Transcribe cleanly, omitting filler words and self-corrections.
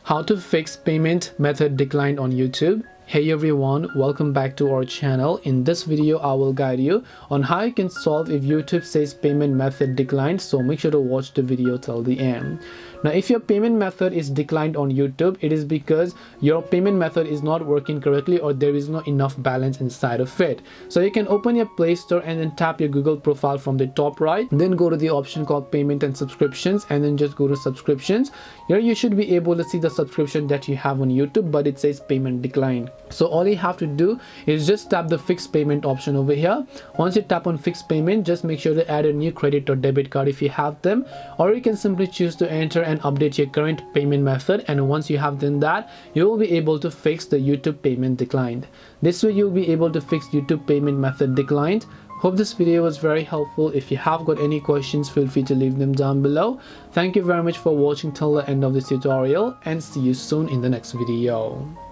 How to fix payment method declined on YouTube. Hey everyone, welcome back to our channel. In this video I will guide you on how you can solve if YouTube says payment method declined, so make sure to watch the video till the end. Now if your payment method is declined on YouTube, it is because your payment method is not working correctly or there is not enough balance inside of it. So you can open your Play Store and then tap your Google profile from the top right, then go to the option called payment and subscriptions and then just go to subscriptions. Here you should be able to see the subscription that you have on YouTube, but it says payment declined. So all you have to do is just tap the fixed payment option over here. Once you tap on fixed payment, just make sure to add a new credit or debit card if you have them, or you can simply choose to enter and update your current payment method, and once you have done that, you will be able to fix the YouTube payment declined. This way you'll be able to fix YouTube payment method declined. Hope this video was very helpful. If you have got any questions, feel free to leave them down below. Thank you very much for watching till the end of this tutorial, and see you soon in the next video.